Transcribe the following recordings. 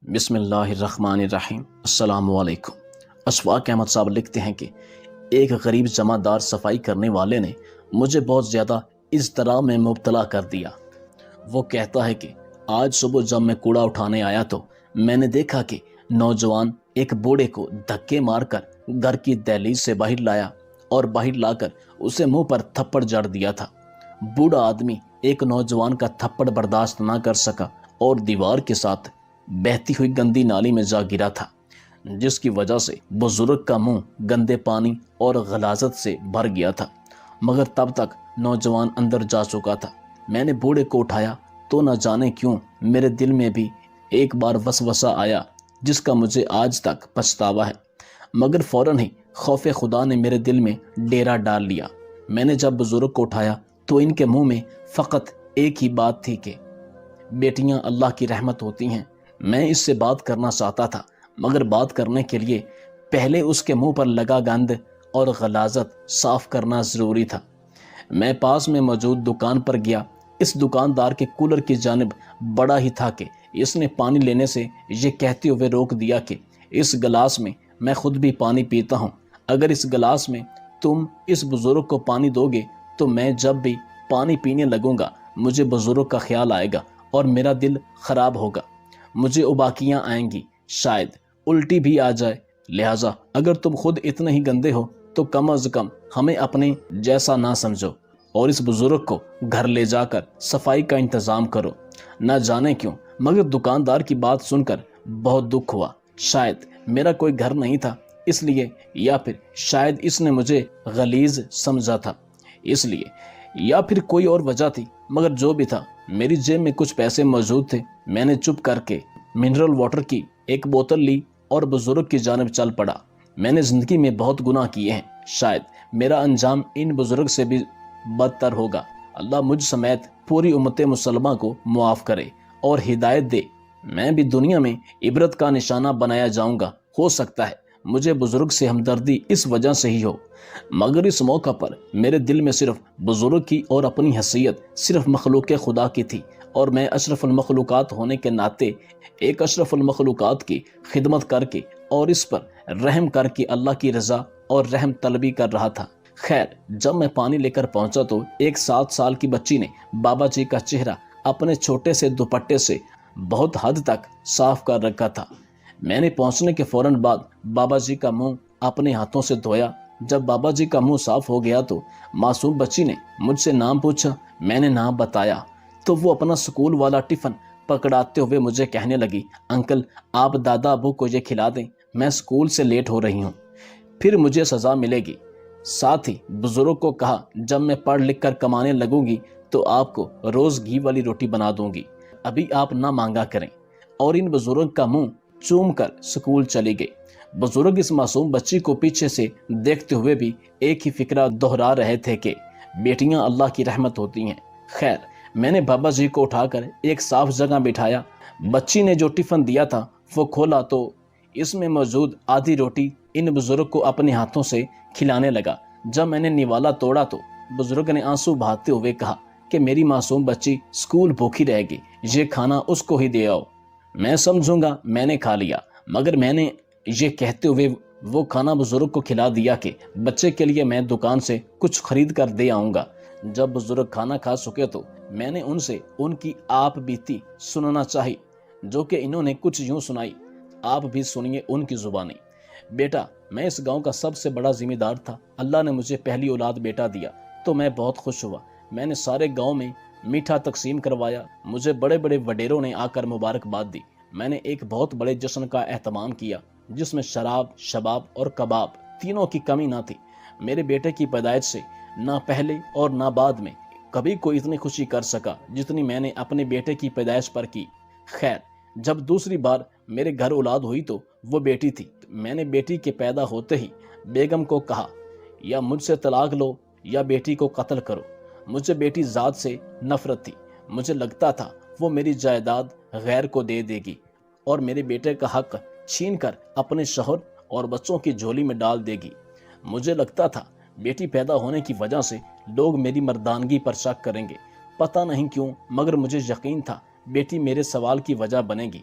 بسم اللہ الرحمن الرحیم۔ السلام علیکم۔ اشفاق احمد صاحب لکھتے ہیں کہ ایک غریب جمع دار صفائی کرنے والے نے مجھے بہت زیادہ اضطراب میں مبتلا کر دیا۔ وہ کہتا ہے کہ آج صبح جب میں کوڑا اٹھانے آیا تو میں نے دیکھا کہ نوجوان ایک بوڑھے کو دھکے مار کر گھر کی دہلیز سے باہر لایا اور باہر لا کر اسے منہ پر تھپڑ جڑ دیا تھا۔ بوڑھا آدمی ایک نوجوان کا تھپڑ برداشت نہ کر سکا اور دیوار کے ساتھ بہتی ہوئی گندی نالی میں جا گرا تھا، جس کی وجہ سے بزرگ کا منہ گندے پانی اور غلاظت سے بھر گیا تھا، مگر تب تک نوجوان اندر جا چکا تھا۔ میں نے بوڑھے کو اٹھایا تو نہ جانے کیوں میرے دل میں بھی ایک بار وسوسہ آیا جس کا مجھے آج تک پچھتاوا ہے، مگر فوراً ہی خوف خدا نے میرے دل میں ڈیرا ڈال لیا۔ میں نے جب بزرگ کو اٹھایا تو ان کے منہ میں فقط ایک ہی بات تھی کہ بیٹیاں اللہ کی رحمت ہوتی ہیں۔ میں اس سے بات کرنا چاہتا تھا، مگر بات کرنے کے لیے پہلے اس کے منہ پر لگا گند اور غلاظت صاف کرنا ضروری تھا۔ میں پاس میں موجود دکان پر گیا۔ اس دکاندار کے کولر کی جانب بڑا ہی تھا کہ اس نے پانی لینے سے یہ کہتے ہوئے روک دیا کہ اس گلاس میں میں خود بھی پانی پیتا ہوں، اگر اس گلاس میں تم اس بزرگ کو پانی دو گے تو میں جب بھی پانی پینے لگوں گا مجھے بزرگ کا خیال آئے گا اور میرا دل خراب ہوگا، مجھے اباکیاں آئیں گی، شاید الٹی بھی آ جائے، لہٰذا اگر تم خود اتنے ہی گندے ہو تو کم از کم ہمیں اپنے جیسا نہ سمجھو اور اس بزرگ کو گھر لے جا کر صفائی کا انتظام کرو۔ نہ جانے کیوں مگر دکاندار کی بات سن کر بہت دکھ ہوا۔ شاید میرا کوئی گھر نہیں تھا اس لیے، یا پھر شاید اس نے مجھے غلیظ سمجھا تھا اس لیے، یا پھر کوئی اور وجہ تھی، مگر جو بھی تھا میری جیب میں کچھ پیسے موجود تھے۔ میں نے چپ کر کے منرل واٹر کی ایک بوتل لی اور بزرگ کی جانب چل پڑا۔ میں نے زندگی میں بہت گناہ کیے ہیں، شاید میرا انجام ان بزرگ سے بھی بدتر ہوگا۔ اللہ مجھ سمیت پوری امت مسلمہ کو معاف کرے اور ہدایت دے۔ میں بھی دنیا میں عبرت کا نشانہ بنایا جاؤں گا، ہو سکتا ہے مجھے بزرگ سے ہمدردی اس وجہ سے ہی ہو، مگر اس موقع پر میرے دل میں صرف بزرگ کی اور اپنی حیثیت صرف مخلوق خدا کی تھی، اور میں اشرف المخلوقات ہونے کے ناطے ایک اشرف المخلوقات کی خدمت کر کے اور اس پر رحم کر کے اللہ کی رضا اور رحم طلبی کر رہا تھا۔ خیر، جب میں پانی لے کر پہنچا تو ایک 7 سال کی بچی نے بابا جی کا چہرہ اپنے چھوٹے سے دوپٹے سے بہت حد تک صاف کر رکھا تھا۔ میں نے پہنچنے کے فوراً بعد بابا جی کا منہ اپنے ہاتھوں سے دھویا۔ جب بابا جی کا منہ صاف ہو گیا تو معصوم بچی نے مجھ سے نام پوچھا۔ میں نے نام بتایا تو وہ اپنا سکول والا ٹفن پکڑاتے ہوئے مجھے کہنے لگی، انکل آپ دادا ابو کو یہ کھلا دیں، میں سکول سے لیٹ ہو رہی ہوں، پھر مجھے سزا ملے گی۔ ساتھ ہی بزرگ کو کہا جب میں پڑھ لکھ کر کمانے لگوں گی تو آپ کو روز گھی والی روٹی بنا دوں گی، ابھی آپ نہ مانگا کریں، اور ان بزرگ کا منہ چوم کر سکول چلی گئی۔ بزرگ اس معصوم بچی کو پیچھے سے دیکھتے ہوئے بھی ایک ہی فکرہ دہرا رہے تھے کہ بیٹیاں اللہ کی رحمت ہوتی ہیں۔ خیر، میں نے بابا جی کو اٹھا کر ایک صاف جگہ بٹھایا۔ بچی نے جو ٹفن دیا تھا وہ کھولا تو اس میں موجود آدھی روٹی ان بزرگ کو اپنے ہاتھوں سے کھلانے لگا۔ جب میں نے نوالا توڑا تو بزرگ نے آنسو بہاتے ہوئے کہا کہ میری معصوم بچی سکول بھوکی رہے گی، یہ کھانا اس کو ہی دے آؤ۔ میں سمجھوں گا میں نے کھا لیا، مگر میں نے یہ کہتے ہوئے وہ کھانا بزرگ کو کھلا دیا کہ بچے کے لیے میں دکان سے کچھ خرید کر دے آؤں گا۔ جب بزرگ کھانا کھا چکے تو میں نے ان سے ان کی آپ بیتی سننا چاہی، جو کہ انہوں نے کچھ یوں سنائی۔ آپ بھی سنیے ان کی زبانی۔ بیٹا، میں اس گاؤں کا سب سے بڑا ذمہ دار تھا۔ اللہ نے مجھے پہلی اولاد بیٹا دیا تو میں بہت خوش ہوا۔ میں نے سارے گاؤں میں میٹھا تقسیم کروایا، مجھے بڑے بڑے وڈیروں نے آ کر مبارکباد دی۔ میں نے ایک بہت بڑے جشن کا اہتمام کیا جس میں شراب، شباب اور کباب تینوں کی کمی نہ تھی۔ میرے بیٹے کی پیدائش سے نہ پہلے اور نہ بعد میں کبھی کوئی اتنی خوشی کر سکا جتنی میں نے اپنے بیٹے کی پیدائش پر کی۔ خیر، جب دوسری بار میرے گھر اولاد ہوئی تو وہ بیٹی تھی۔ میں نے بیٹی کے پیدا ہوتے ہی بیگم کو کہا یا مجھ سے طلاق لو یا بیٹی کو قتل کرو۔ مجھے بیٹی ذات سے نفرت تھی، مجھے لگتا تھا وہ میری جائیداد غیر کو دے دے گی اور میرے بیٹے کا حق چھین کر اپنے شوہر اور بچوں کی جھولی میں ڈال دے گی۔ مجھے لگتا تھا بیٹی پیدا ہونے کی وجہ سے لوگ میری مردانگی پر شک کریں گے، پتہ نہیں کیوں مگر مجھے یقین تھا بیٹی میرے سوال کی وجہ بنے گی۔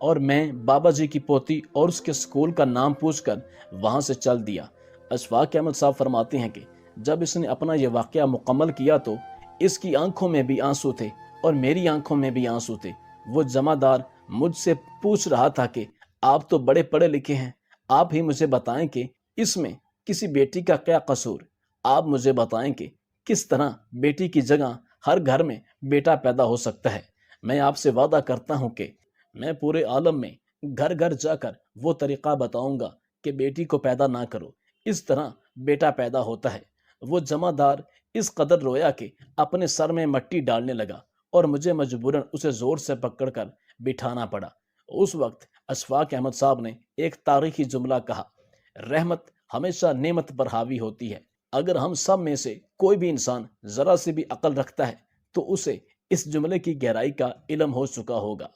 اور میں بابا جی کی پوتی اور اس کے اسکول کا نام پوچھ کر وہاں سے چل دیا۔ اشفاق احمد صاحب فرماتے ہیں کہ جب اس نے اپنا یہ واقعہ مکمل کیا تو اس کی آنکھوں میں بھی آنسو تھے اور میری آنکھوں میں بھی آنسو تھے۔ وہ جمع دار مجھ سے پوچھ رہا تھا کہ آپ تو بڑے پڑھے لکھے ہیں، آپ ہی مجھے بتائیں کہ اس میں کسی بیٹی کا کیا قصور؟ آپ مجھے بتائیں کہ کس طرح بیٹی کی جگہ ہر گھر میں بیٹا پیدا ہو سکتا ہے۔ میں آپ سے وعدہ کرتا ہوں کہ میں پورے عالم میں گھر گھر جا کر وہ طریقہ بتاؤں گا کہ بیٹی کو پیدا نہ کرو، اس طرح بیٹا پیدا ہوتا ہے۔ وہ جمع دار اس قدر رویا کہ اپنے سر میں مٹی ڈالنے لگا اور مجھے مجبوراً اسے زور سے پکڑ کر بٹھانا پڑا۔ اس وقت اشفاق احمد صاحب نے ایک تاریخی جملہ کہا، رحمت ہمیشہ نعمت پر حاوی ہوتی ہے۔ اگر ہم سب میں سے کوئی بھی انسان ذرا سی بھی عقل رکھتا ہے تو اسے اس جملے کی گہرائی کا علم ہو چکا ہوگا۔